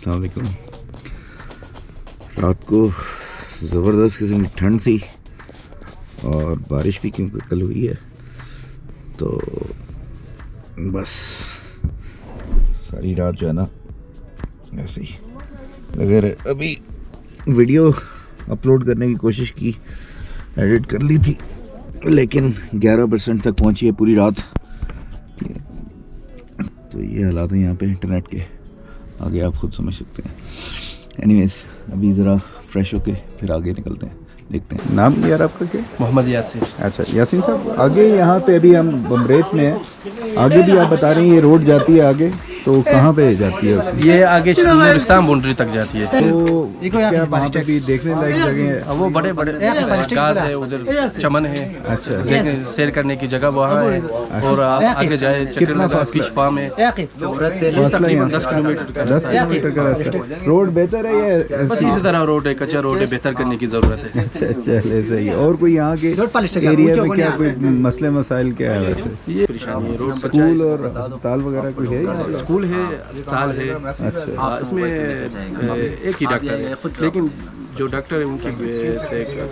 अस्सलाम वालेकुम। रात को ज़बरदस्त किस्म की ठंड थी और बारिश भी क्योंकि कल हुई है, तो बस सारी रात जो है ना ऐसे ही लगे रहे। अभी वीडियो अपलोड करने की कोशिश की, एडिट कर ली थी, लेकिन 11% तक पहुंची है पूरी रात। तो ये हालात हैं यहाँ पे इंटरनेट के, आगे आप खुद समझ सकते हैं। एनीवेज, अभी ज़रा फ्रेश होके फिर आगे निकलते हैं, देखते हैं। नाम यार आपका क्या? मोहम्मद यासीन। अच्छा यासीन साहब, आगे यहाँ पे अभी हम बमरेत में हैं, आगे भी आप बता रहे हैं ये रोड जाती है आगे, तो कहाँ पे जाती है? ये आगे नूरिस्तान बाउंड्री तक जाती है। तो क्या वहाँ पे भी देखने लायक जगह है? वो बड़े बड़े गाज है, उधर चमन है। अच्छा, लेकिन सैर करने की जगह वहाँ है। और आप आगे जाए कितना फिश फार्म है, तकरीबन 10 किलोमीटर का 10 किलोमीटर का रास्ता। रोड बेहतर है या बस इसी तरह रोड है, कच्चा रोड है, बेहतर करने की जरूरत है। अच्छा चले सही है। और कोई यहाँ के एरिया में क्या कोई मसले मसाइल क्या है वैसे? ये परेशानी है रोड। स्कूल और अस्पताल वगैरह कुछ है यहाँ? स्कूल है, अस्पताल है। अच्छा, इसमें एक ही डॉक्टर है, लेकिन जो डॉक्टर है उनकी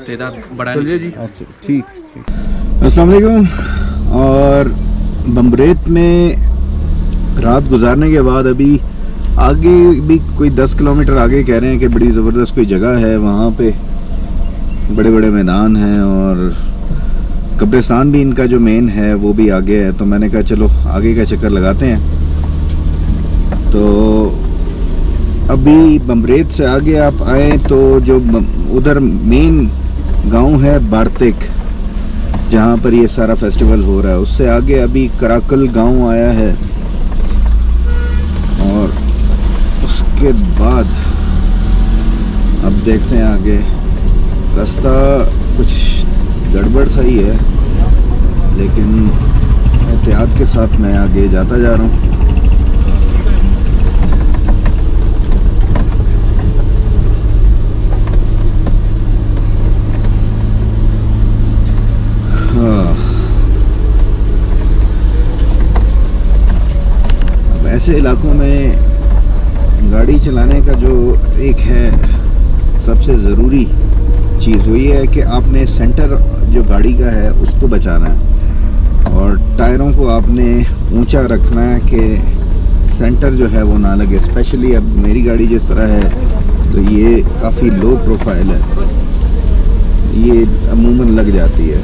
तादाद बढ़ानी जी। अच्छा ठीक ठीक। अस्सलाम वालेकुम। और बमरेत में रात गुजारने के बाद अभी आगे भी कोई 10 किलोमीटर आगे कह रहे हैं कि बड़ी ज़बरदस्त कोई जगह है, वहाँ पे बड़े बड़े मैदान हैं और कब्रिस्तान भी इनका जो मेन है वो भी आगे है। तो मैंने कहा चलो आगे का चक्कर लगाते हैं। तो अभी बमरेत से आगे आप आए तो जो उधर मेन गांव है बारतेक, जहाँ पर ये सारा फेस्टिवल हो रहा है, उससे आगे अभी कराकल गांव आया है। और उसके बाद अब देखते हैं आगे, रास्ता कुछ गड़बड़ सा ही है, लेकिन एहतियात के साथ मैं आगे जाता जा रहा हूँ। ऐसे इलाकों में गाड़ी चलाने का जो एक है सबसे ज़रूरी चीज़ वो ये है कि आपने सेंटर जो गाड़ी का है उसको बचाना है और टायरों को आपने ऊंचा रखना है कि सेंटर जो है वो ना लगे। स्पेशली अब मेरी गाड़ी जिस तरह है तो ये काफ़ी लो प्रोफाइल है, ये अमूमन लग जाती है।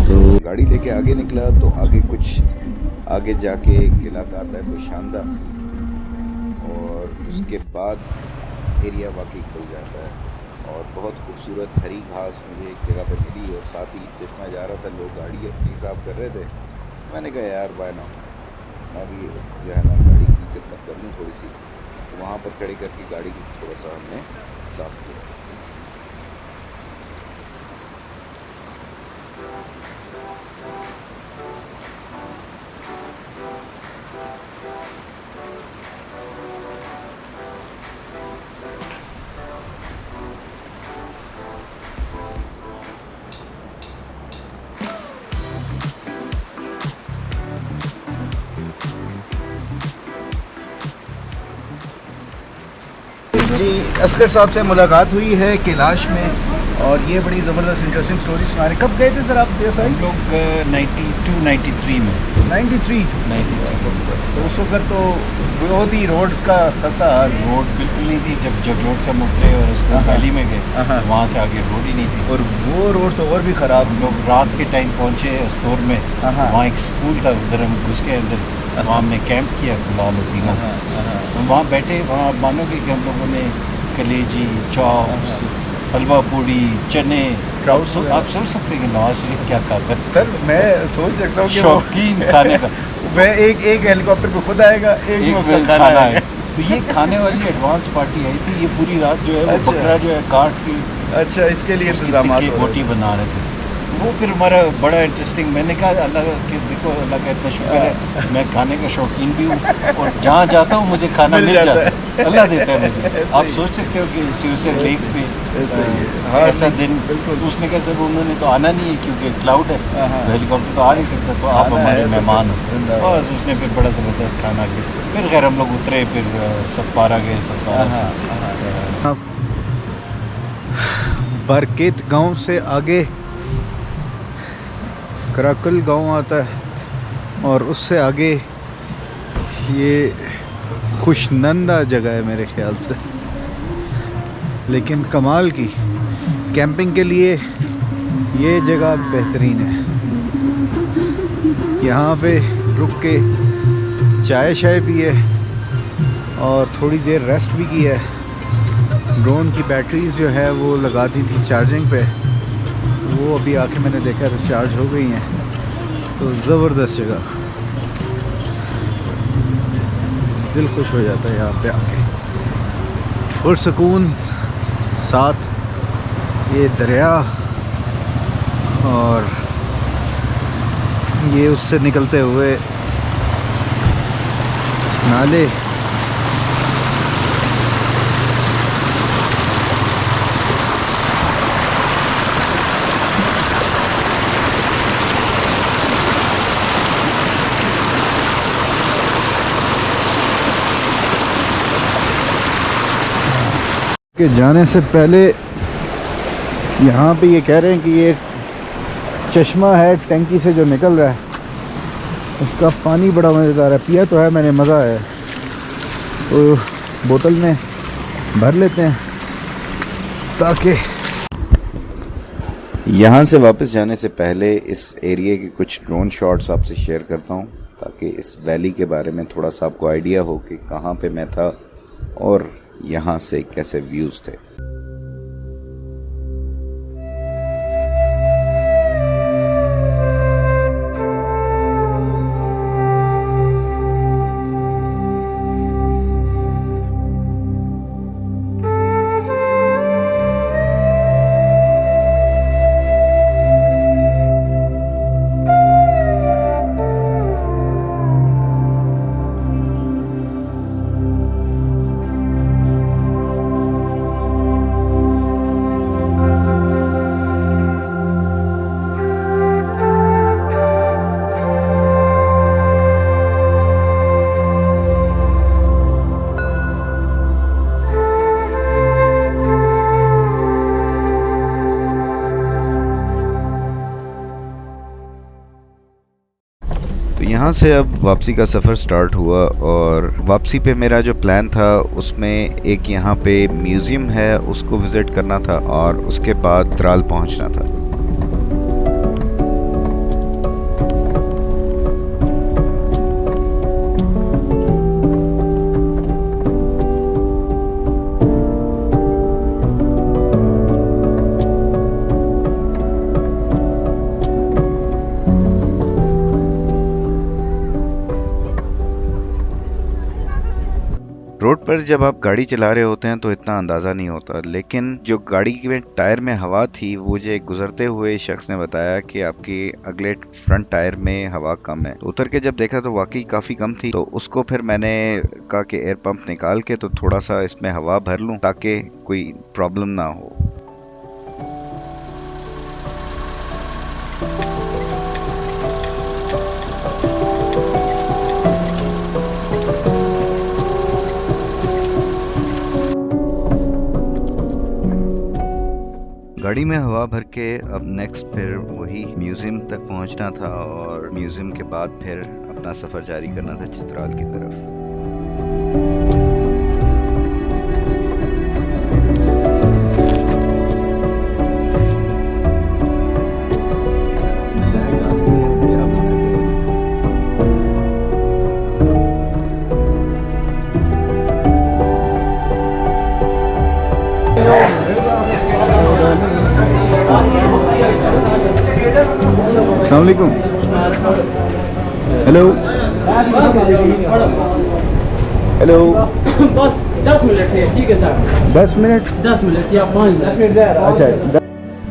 तो गाड़ी लेके आगे निकला तो आगे कुछ आगे जाके एक इलाका आता है कोई शानदार, और उसके बाद एरिया वाकई खुल जाता है और बहुत खूबसूरत हरी घास मुझे एक जगह पर मिली और साथ ही चश्मा जा रहा था, लोग गाड़ी अपनी साफ़ कर रहे थे। मैंने कहा यार वाई नॉट, मैं भी जो है ना गाड़ी की खिदमत कर लूँ थोड़ी सी। तो वहाँ पर खड़ी करके गाड़ी की थोड़ा सा हमने साफ़ किया। जी असगर साहब से मुलाकात हुई है कैलाश में और ये बड़ी ज़बरदस्त इंटरेस्टिंग स्टोरी सुना रहे। कब गए थे सर आप देवसाई? हम लोग 92-93 में 93 तो उस वक्त तो बहुत ही रोड्स का खस्ता हाल, रोड बिल्कुल नहीं थी। जब जग रोड से हम उतरे और उस वैली में गए वहाँ से आगे रोड ही नहीं थी, और वो रोड तो और भी ख़राब। हम लोग रात के टाइम पहुँचे अस्तोर में, वहाँ एक स्कूल था, उधर हम घुस के अंदर, वहाँ हमने कैंप किया गुलाल उद्दीना। हम वहाँ बैठे, वहाँ मानोगे कि हम लोगों ने कलेजी, चॉप्स, हलवा पूड़ी, चने, आप समझ सकते हैं कि नवाज शरीफ क्या खाता है। सर मैं सोच सकता हूँ कि शौकीन खाने का मैं एक हेलीकॉप्टर पे खुद आएगा, एक में उसका खाना है। तो ये खाने वाली एडवांस पार्टी आई थी। ये पूरी रात जो है वो अच्छा। बकरा जो है काट के अच्छा, इसके लिए इंतजाम रोटी बना रहे थे। वो फिर हमारा बड़ा इंटरेस्टिंग, मैंने कहा अल्लाह के देखो अल्लाह का इतना शुक्र है मैं खाने का शौकीन भी हूँ और जहाँ जाता हूँ मुझे खाना मिल जाता है, अल्लाह देता है मुझे। आप सोच सकते हो कि स्यूसर लेक पे ऐसा दिन, तो उसने कहा सर उन्होंने तो आना नहीं है क्योंकि क्लाउड है, तो हेलीकॉप्टर तो आ नहीं सकता, तो आप हमारे मेहमान हो। बस उसने फिर बड़ा ज़बरदस्त खाना किया। फिर खैर हम लोग उतरे, फिर सतपारा गए, सतपारा से बरकेत गांव से आगे कराकल गांव आता है और उससे आगे ये खुशनंदा जगह है मेरे ख्याल से, लेकिन कमाल की कैंपिंग के लिए ये जगह बेहतरीन है। यहाँ पे रुक के चाय शाय पिए और थोड़ी देर रेस्ट भी की है। ड्रोन की बैटरीज जो है वो लगा दी थी चार्जिंग पे, वो अभी आके मैंने देखा तो चार्ज हो गई हैं। तो ज़बरदस्त जगह, दिल खुश हो जाता है यहाँ पे आके। पुरसकून, साथ ये दरिया और ये उससे निकलते हुए नाले। के जाने से पहले यहाँ पे ये कह रहे हैं कि ये चश्मा है टैंकी से जो निकल रहा है, उसका पानी बड़ा मज़ेदार है। पिया तो है मैंने, मज़ा आया, तो बोतल में भर लेते हैं ताकि। यहाँ से वापस जाने से पहले इस एरिया के कुछ ड्रोन शॉट्स आपसे शेयर करता हूँ, ताकि इस वैली के बारे में थोड़ा सा आपको आइडिया हो कि कहाँ पे मैं था और यहाँ से कैसे व्यूज़ थे। यहाँ से अब वापसी का सफ़र स्टार्ट हुआ और वापसी पे मेरा जो प्लान था उसमें एक यहाँ पे म्यूज़ियम है, उसको विज़िट करना था और उसके बाद त्राल पहुँचना था। रोड पर जब आप गाड़ी चला रहे होते हैं तो इतना अंदाज़ा नहीं होता, लेकिन जो गाड़ी के टायर में हवा थी, वो मुझे गुजरते हुए शख्स ने बताया कि आपकी अगले फ्रंट टायर में हवा कम है। तो उतर के जब देखा तो वाकई काफ़ी कम थी, तो उसको फिर मैंने कहा कि एयर पंप निकाल के तो थोड़ा सा इसमें हवा भर लूँ ताकि कोई प्रॉब्लम ना हो। गाड़ी में हवा भर के अब नेक्स्ट फिर वही म्यूज़ियम तक पहुंचना था और म्यूज़ियम के बाद फिर अपना सफ़र जारी करना था चित्राल की तरफ। अस्सलाम वालेकुम। Hello hello. बस 10 मिनट है, ठीक है सर। 10 मिनट? 10 मिनट या 5 मिनट। अच्छा।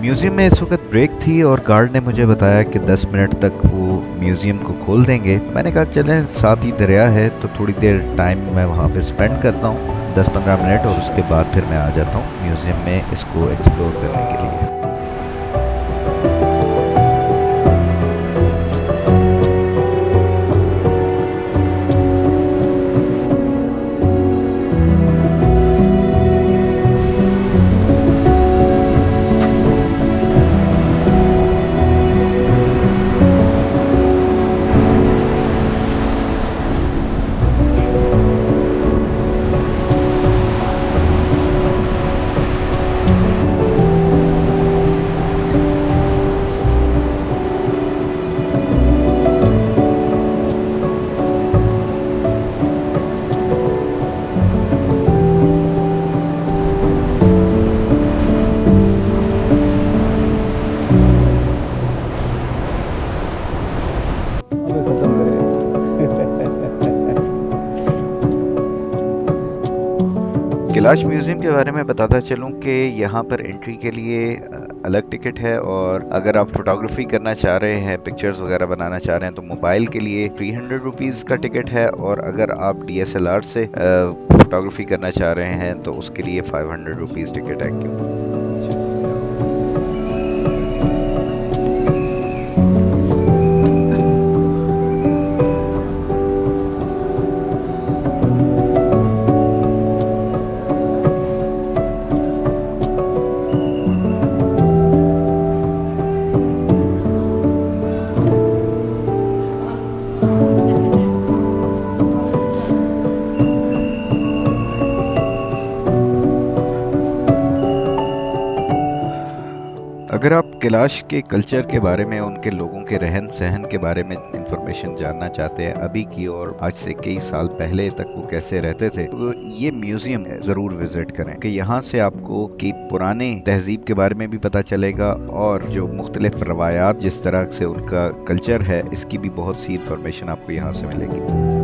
म्यूज़ियम में इस वक्त ब्रेक थी और गार्ड ने मुझे बताया कि 10 मिनट तक वो म्यूज़ियम को खोल देंगे। मैंने कहा चलें, साथ ही दरिया है तो थोड़ी देर टाइम मैं वहाँ पे स्पेंड करता हूँ, 10-15 मिनट, और उसके बाद फिर मैं आ जाता हूँ म्यूज़ियम में इसको एक्सप्लोर करने के लिए। कैलाश म्यूज़ियम के बारे में बताता चलूँ कि यहाँ पर एंट्री के लिए अलग टिकट है, और अगर आप फोटोग्राफी करना चाह रहे हैं, पिक्चर्स वगैरह बनाना चाह रहे हैं, तो मोबाइल के लिए 300 रुपीज़ का टिकट है, और अगर आप DSLR से फोटोग्राफी करना चाह रहे हैं तो उसके लिए 500 रुपीज़ टिकट है। क्यों? अगर आप कैलाश के कल्चर के बारे में, उनके लोगों के रहन सहन के बारे में इंफॉर्मेशन जानना चाहते हैं, अभी की और आज से कई साल पहले तक वो कैसे रहते थे, तो ये म्यूजियम ज़रूर विजिट करें कि यहाँ से आपको की पुराने तहजीब के बारे में भी पता चलेगा, और जो मुख्तलिफ रवायात, जिस तरह से उनका कल्चर है, इसकी भी बहुत सी इंफॉर्मेशन आपको यहाँ से मिलेगी।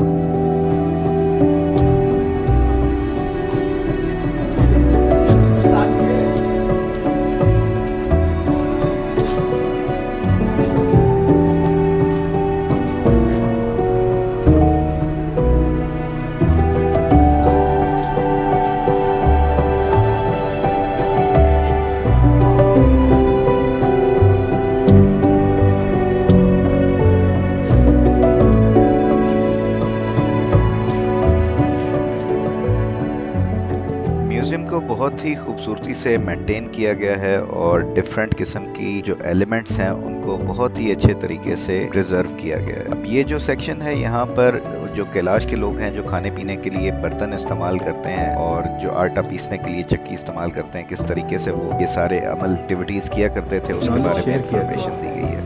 म्यूज़ियम को बहुत ही खूबसूरती से मेंटेन किया गया है, और डिफरेंट किस्म की जो एलिमेंट्स हैं उनको बहुत ही अच्छे तरीके से प्रिजर्व किया गया है। अब ये जो सेक्शन है, यहाँ पर जो कैलाश के लोग हैं जो खाने पीने के लिए बर्तन इस्तेमाल करते हैं और जो आटा पीसने के लिए चक्की इस्तेमाल करते हैं, किस तरीके से वो ये सारे अमल एक्टिविटीज़ किया करते थे, उसके बारे में इंफॉर्मेशन दी गई है।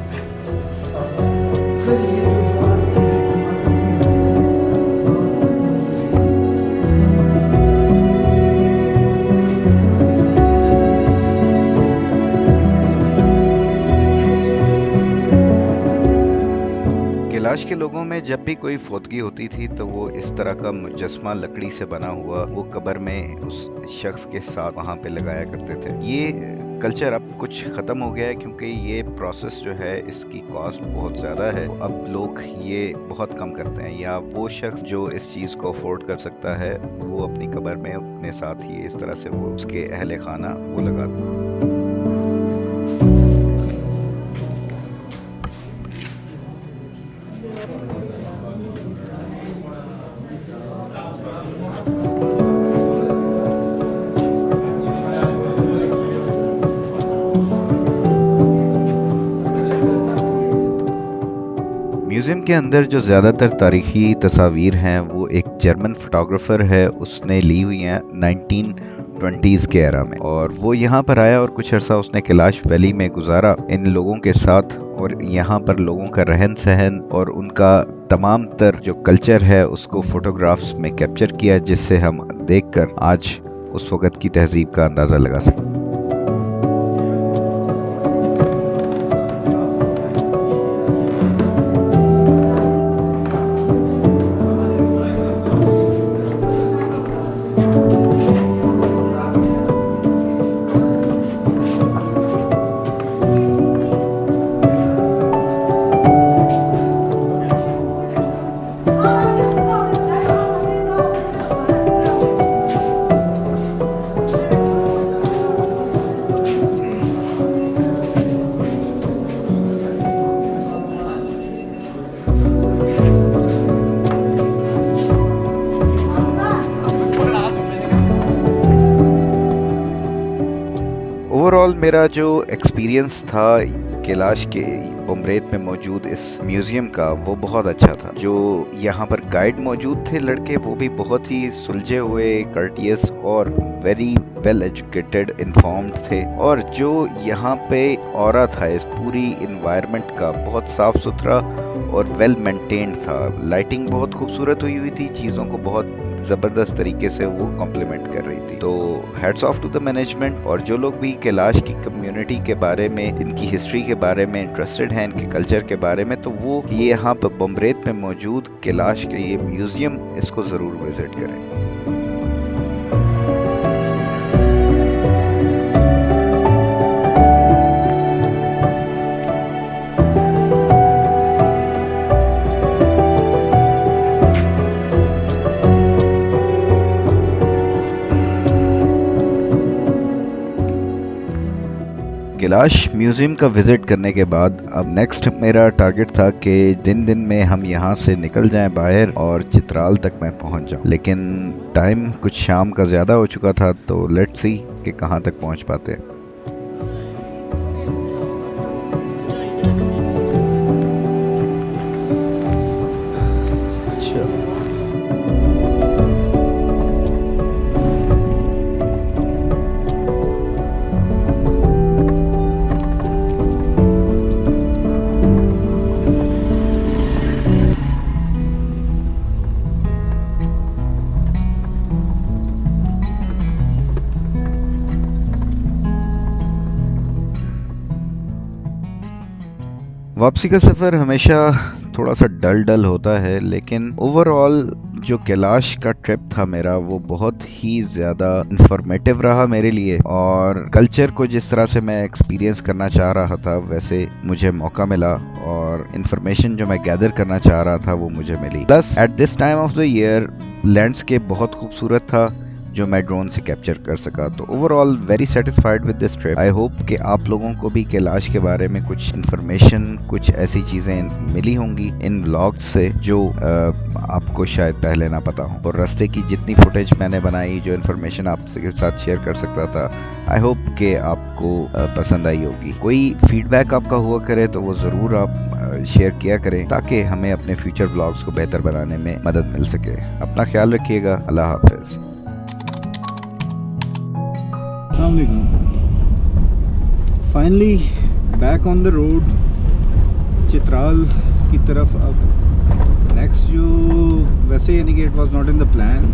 कैलाश के लोगों में जब भी कोई फौतगी होती थी तो वो इस तरह का मुजस्मा लकड़ी से बना हुआ वो कब्र में उस शख्स के साथ वहाँ पे लगाया करते थे। ये कल्चर अब कुछ ख़त्म हो गया है, क्योंकि ये प्रोसेस जो है इसकी कॉस्ट बहुत ज़्यादा है। अब लोग ये बहुत कम करते हैं, या वो शख्स जो इस चीज़ को अफोर्ड कर सकता है वो अपनी कब्र में अपने साथ ही इस तरह से वो उसके अहले खाना वो लगाते हैं। म्यूज़ियम के अंदर जो ज़्यादातर तारीखी तस्वीर हैं वो एक जर्मन फोटोग्राफ़र है, उसने ली हुई हैं 1920s के एरा में, और वो यहाँ पर आया और कुछ अर्सा उसने कैलाश वैली में गुजारा इन लोगों के साथ, और यहाँ पर लोगों का रहन सहन और उनका तमाम तर जो कल्चर है उसको फ़ोटोग्राफ्स में कैप्चर किया, जिससे हम देखकर आज उस वक़्त की तहजीब का अंदाज़ा लगा सकते। ओवरऑल मेरा जो एक्सपीरियंस था कैलाश के बुमरेत में मौजूद इस म्यूजियम का वो बहुत अच्छा था। जो यहाँ पर गाइड मौजूद थे लड़के, वो भी बहुत ही सुलझे हुए, कर्टियस और वेरी वेल एजुकेटेड, इन्फॉर्म्ड थे। और जो यहाँ पे ऑरा था इस पूरी इन्वायरमेंट का, बहुत साफ सुथरा और वेल मेंटेन्ड था। लाइटिंग बहुत खूबसूरत हुई थी, चीज़ों को बहुत ज़बरदस्त तरीके से वो कॉम्प्लीमेंट कर रही थी। तो hats off to the management. और जो लोग भी कैलाश की कम्युनिटी के बारे में, इनकी हिस्ट्री के बारे में इंटरेस्टेड हैं, इनके कल्चर के बारे में, तो वो ये यहाँ पर बुमरेत में मौजूद कैलाश के ये म्यूजियम, इसको ज़रूर विजिट करें। कैलाश म्यूज़ियम का विज़िट करने के बाद अब नेक्स्ट मेरा टारगेट था कि दिन में हम यहाँ से निकल जाएं बाहर और चित्राल तक मैं पहुँच जाऊँ। लेकिन टाइम कुछ शाम का ज़्यादा हो चुका था, तो लेट्स सी कि कहाँ तक पहुँच पाते हैं। वापसी का सफ़र हमेशा थोड़ा सा डल होता है, लेकिन ओवरऑल जो कैलाश का ट्रिप था मेरा, वो बहुत ही ज़्यादा इंफॉर्मेटिव रहा मेरे लिए। और कल्चर को जिस तरह से मैं एक्सपीरियंस करना चाह रहा था, वैसे मुझे मौका मिला और इन्फॉर्मेशन जो मैं गैदर करना चाह रहा था वो मुझे मिली। Plus at this time of the year landscape बहुत खूबसूरत था जो मैं ड्रोन से कैप्चर कर सका। तो overall very satisfied with this trip. I hope कि आप लोगों को भी कैलाश के बारे में कुछ इन्फॉर्मेशन, कुछ ऐसी चीज़ें मिली होंगी इन व्लॉग्स से जो आपको शायद पहले ना पता हो। और रास्ते की जितनी फुटेज मैंने बनाई, जो इन्फॉर्मेशन आपके साथ शेयर कर सकता था, आई होप कि आपको पसंद आई होगी। कोई फीडबैक आपका हुआ करे तो वो ज़रूर आप शेयर किया करें, ताकि हमें अपने फ्यूचर व्लॉग्स को बेहतर बनाने में मदद मिल सके। अपना ख्याल रखिएगा। अल्लाह हाफिज़। Finally back on the road Chitral की तरफ। अब नेक्स्ट जो, वैसे यानी कि it was not in the plan,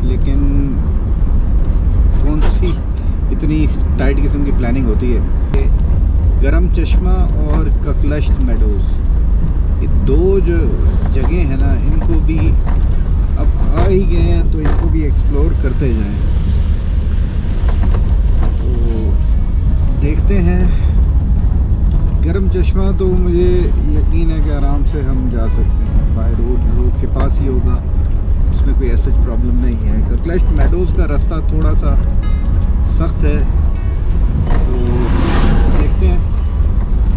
लेकिन कौन सी इतनी टाइट किस्म की प्लानिंग होती है। गरम चश्मा और ककलश्त मेडोज़, ये दो जो जगह हैं ना, इनको भी अब आ ही गए हैं तो इनको भी एक्सप्लोर करते जाएं। देखते हैं। गरम चश्मा तो मुझे यकीन है कि आराम से हम जा सकते हैं, बाय रोड के पास ही होगा, उसमें कोई ऐसा प्रॉब्लम नहीं है। ककलश्त मेडोज़ का रास्ता थोड़ा सा सख्त है, तो देखते हैं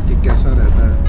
कि कैसा रहता है।